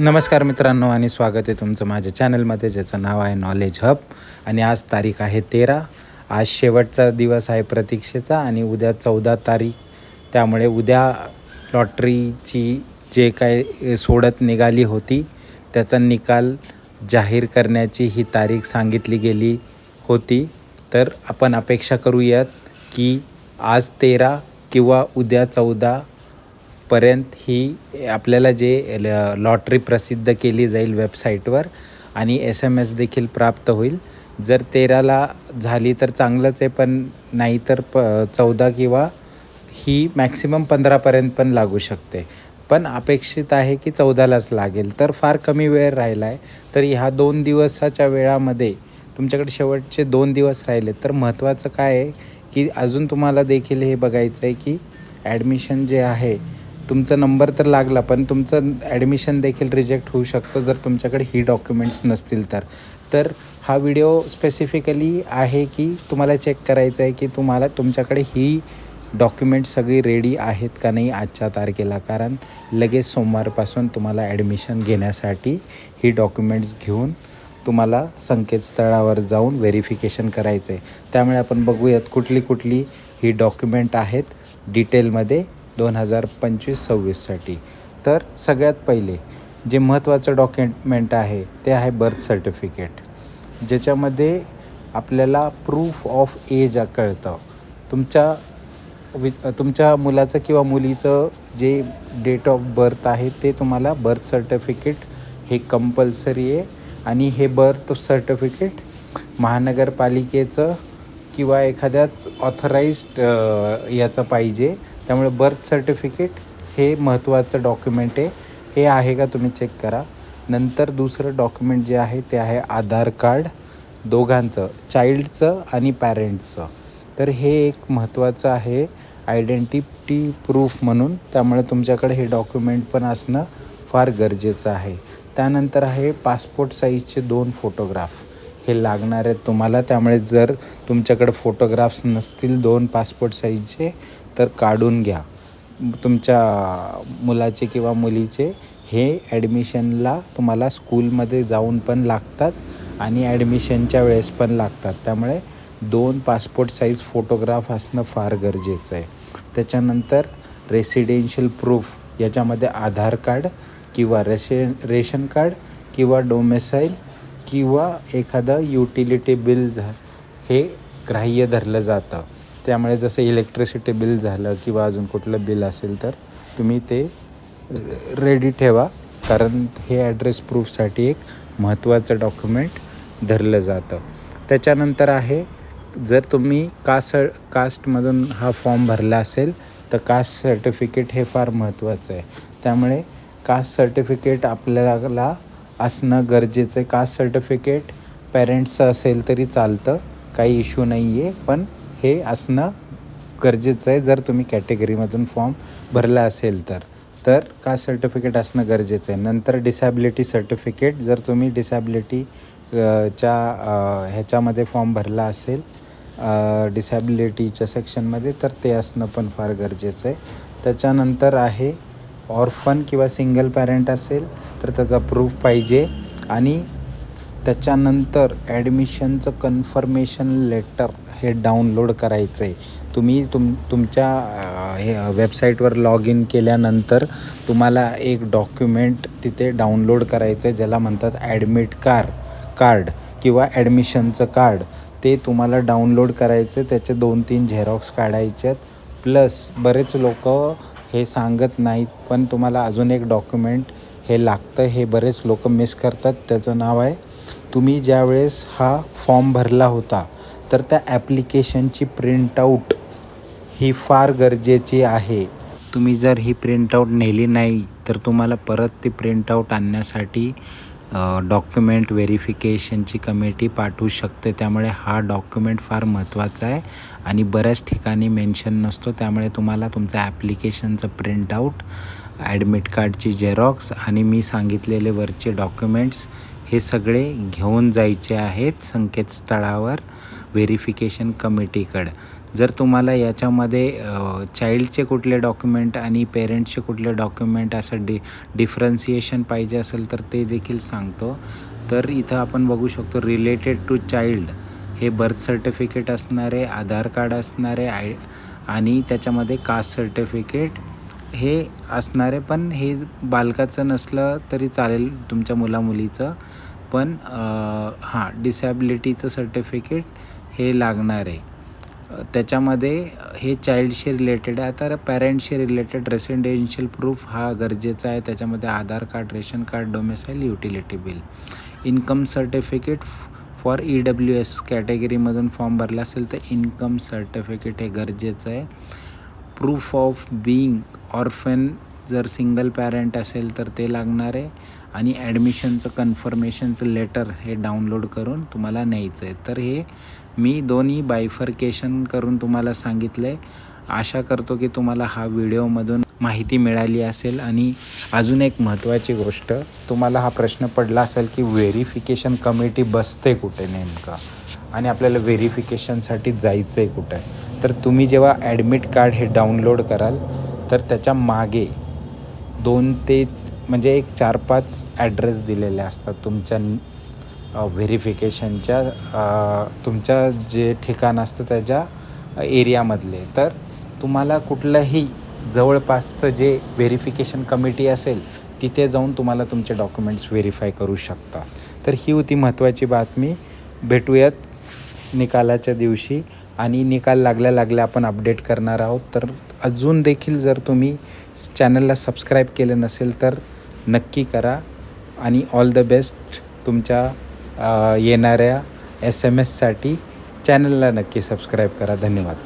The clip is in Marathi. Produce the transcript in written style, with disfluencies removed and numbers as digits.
नमस्कार मित्रांनो आणि स्वागत आहे तुमचं माझ्या चॅनलमध्ये ज्याचं नाव आहे नॉलेज हब. आणि आज तारीख आहे 13. आज शेवटचा दिवस आहे प्रतीक्षेचा आणि उद्या 14 तारीख. त्यामुळे उद्या लॉटरीची जे काय सोडत निघाली होती त्याचा निकाल जाहीर करण्याची ही तारीख सांगितली गेली होती. तर आपण अपेक्षा करूयात की आज 13 किंवा उद्या 14 पर्यंत ही आपल्याला जे लॉटरी प्रसिद्ध केली जाईल वेबसाईटवर आणि SMS देखील प्राप्त होईल. जर 13ला झाली तर चांगलंच आहे, पण नाहीतर 14 किंवा ही मॅक्सिमम 15पर्यंत पण लागू शकते. पण अपेक्षित आहे की 14लाच लागेल. तर फार कमी वेळ राहिला आहे. तर ह्या 2 दिवसाच्या वेळामध्ये तुमच्याकडे शेवटचे 2 दिवस राहिले. तर महत्त्वाचं काय आहे की अजून तुम्हाला देखील हे बघायचं आहे की ॲडमिशन जे आहे, तुमचा नंबर तर लागला पण तुमचं ॲडमिशन देखील रिजेक्ट होऊ शकतं जर तुमच्याकडे ही डॉक्युमेंट्स नसतील तर हा व्हिडिओ स्पेसिफिकली आहे की तुम्हाला चेक करायचं आहे की तुमच्याकडे ही डॉक्युमेंट सगळी रेडी आहेत का नाही आजच्या तारखेला. कारण लगेच सोमवारपासून तुम्हाला ॲडमिशन घेण्यासाठी ही डॉक्युमेंट्स घेऊन तुम्हाला संकेतस्थळावर जाऊन व्हेरिफिकेशन करायचं आहे. त्यामुळे आपण बघूयात कुठली ही डॉक्युमेंट आहेत डिटेलमध्ये 2025-26साठी. तर सगळ्यात पहिले जे महत्त्वाचं डॉक्युमेंट आहे ते आहे बर्थ सर्टिफिकेट, ज्याच्यामध्ये आपल्याला प्रूफ ऑफ एज कळतं. तुमच्या मुलाचं किंवा मुलीचं जे डेट ऑफ बर्थ आहे ते तुम्हाला बर्थ सर्टिफिकेट हे कंपल्सरी आहे. आणि हे बर्थ सर्टिफिकेट महानगरपालिकेचं किंवा एखाद्या ऑथराइज्ड याचं पाहिजे. त्यामुळे बर्थ सर्टिफिकेट हे महत्त्वाचं डॉक्युमेंट आहे. हे आहे का तुम्ही चेक करा. नंतर दुसरं डॉक्युमेंट जे आहे ते आहे आधार कार्ड, दोघांचं, चाइल्डचं आणि पॅरेंट्सचं. तर हे एक महत्त्वाचं आहे आयडेंटिटी प्रूफ म्हणून. त्यामुळे तुमच्याकडे हे डॉक्युमेंट पण असणं फार गरजेचं आहे. त्यानंतर आहे पासपोर्ट साईजचे 2 फोटोग्राफ हे लागणार आहेत तुम्हाला. त्यामुळे जर तुमच्याकडे फोटोग्राफ्स नसतील 2 पासपोर्ट साईजचे तर काढून घ्या. तुमच्या मुलाचे किंवा मुलीचे हे ॲडमिशनला तुम्हाला स्कूलमध्ये जाऊन पण लागतात आणि ॲडमिशनच्या वेळेस पण लागतात. त्यामुळे 2 पासपोर्ट साईज फोटोग्राफ असणं फार गरजेचं आहे. त्याच्यानंतर रेसिडेन्शियल प्रूफ, याच्यामध्ये आधार कार्ड किंवा रेशन कार्ड किंवा डोमेसाईल किंवा एखादं युटिलिटी बिल हे ग्राह्य धरलं जातं. त्यामुळे जसं इलेक्ट्रिसिटी बिल झालं किंवा अजून कुठलं बिल असेल तर तुम्ही ते रेडी ठेवा, कारण हे ॲड्रेस प्रूफसाठी एक महत्त्वाचं डॉक्युमेंट धरलं जातं. त्याच्यानंतर आहे, जर तुम्ही कास्टमधून हा फॉर्म भरला असेल तर कास्ट सर्टिफिकेट हे फार महत्त्वाचं आहे. त्यामुळे कास्ट सर्टिफिकेट आपल्याला असणं गरजेचं आहे. कास्ट सर्टिफिकेट पॅरेंट्सचं असेल तरी चालतं, काही इश्यू नाही आहे, पण हे असणं गरजेचं आहे. जर तुम्ही कॅटेगरीमधून फॉर्म भरला असेल तर कास्ट सर्टिफिकेट असणं गरजेचं आहे. नंतर डिसॅबिलिटी सर्टिफिकेट, जर तुम्ही डिसॅबिलिटीच्या ह्याच्यामध्ये फॉर्म भरला असेल डिसॅबिलिटीच्या सेक्शनमध्ये तर ते असणं पण फार गरजेचं आहे. त्याच्यानंतर आहे ऑर्फन किंवा सिंगल पॅरेंट असेल तर त्याचा प्रूफ पाहिजे. आणि त्याच्यानंतर ॲडमिशनचं कन्फर्मेशन लेटर हे डाउनलोड करायचं आहे. तुम्ही तुमच्या हे वेबसाईटवर लॉग इन केल्यानंतर तुम्हाला एक डॉक्युमेंट तिथे डाउनलोड करायचं आहे, ज्याला म्हणतात ॲडमिट कार्ड किंवा ॲडमिशनचं कार्ड. ते तुम्हाला डाउनलोड करायचं, त्याचे 2-3 झेरॉक्स काढायचे आहेत. प्लस बरेच लोक हे सांगत नाहीत, पण तुम्हाला अजून एक डॉक्युमेंट हे लागतं. हे बरेच लोक मिस करतात. त्याचं नाव आहे, तुम्ही ज्यावेळेस हा फॉर्म भरला होता तर त्या ॲप्लिकेशनची प्रिंटआउट ही फार गरजेची आहे. तुम्ही जर ही प्रिंटआउट नेली नाही तर तुम्हाला परत ती प्रिंटआउट आणण्यासाठी डॉक्युमेंट व्हेरिफिकेशनची कमिटी पाठवू शकते. त्यामुळे हा डॉक्युमेंट फार महत्त्वाचा आहे आणि बऱ्याच ठिकाणी मेन्शन नसतो. त्यामुळे तुम्हाला तुमचं ॲप्लिकेशनचं प्रिंटआउट, ॲडमिट कार्डची झेरॉक्स आणि मी सांगितलेले वरचे डॉक्युमेंट्स हे सगळे घेऊन जायचे आहेत संकेतस्थळावर व्हेरिफिकेशन कमिटीकडं. जर तुम्हाला याच्यामध्ये चाइल्डचे कुठले डॉक्युमेंट आणि पेरेंट्सचे कुठले डॉक्युमेंट असं डिफरन्सिएशन पाहिजे असेल तर ते देखील सांगतो. तर इथं आपण बघू शकतो रिलेटेड टू चाइल्ड हे बर्थ सर्टिफिकेट असणारे, आधार कार्ड असणारे, आणि त्याच्यामध्ये कास्ट सर्टिफिकेट हे असणारे. पण हे बालकाचं नसलं तरी चालेल, तुमच्या मुलामुलीचं. पण डिसॅबिलिटीचं सर्टिफिकेट हे लागणार आहे. त्याच्यामध्ये हे चाइल्डशी रिलेटेड आहे. आता पॅरेंटशी रिलेटेड रेसिडेन्शियल प्रूफ हा गरजेचा आहे. त्याच्यामध्ये Aadhaar card, ration card, domicile, utility bill, income certificate for EWS कॅटेगरीमधून फॉर्म भरला असेल तर इन्कम सर्टिफिकेट हे गरजेचं आहे. प्रूफ ऑफ बिईंग ऑर्फन जर सिंगल पॅरेंट असेल तर ते लागणार आहे. आणि ॲडमिशनचं कन्फर्मेशनचं लेटर हे डाउनलोड करून तुम्हाला न्यायचं आहे. तर हे मी दोन्ही बायफर्केशन करून तुम्हाला सांगितलं आहे. आशा करतो की तुम्हाला हा व्हिडिओमधून माहिती मिळाली असेल. आणि अजून एक महत्त्वाची गोष्ट, तुम्हाला हा प्रश्न पडला असेल की व्हेरिफिकेशन कमिटी बसते कुठे नेमकं आणि आपल्याला व्हेरिफिकेशनसाठी जायचं आहे कुठे. तर तुम्ही जेव्हा ॲडमिट कार्ड हे डाउनलोड कराल तर त्याच्या मागे 2 ते म्हणजे एक 4-5 ॲड्रेस दिलेले असतात तुमच्या व्हेरिफिकेशनच्या, तुमच्या जे ठिकाण असतं त्याच्या एरियामधले. तर तुम्हाला कुठलंही जवळपासचं जे व्हेरिफिकेशन कमिटी असेल तिथे जाऊन तुम्हाला तुमचे डॉक्युमेंट्स व्हेरीफाय करू शकता. तर ही होती महत्त्वाची बातमी. भेटूयात निकालाच्या दिवशी आणि निकाल लागल्या आपण अपडेट करणार आहोत. तर अजून देखील जर तुम्ही चॅनलला सबस्क्राईब केलं नसेल तर नक्की करा. आणि ऑल द बेस्ट तुमच्या येणाऱ्या SMS साठी चॅनलला नक्की सबस्क्राईब करा. धन्यवाद.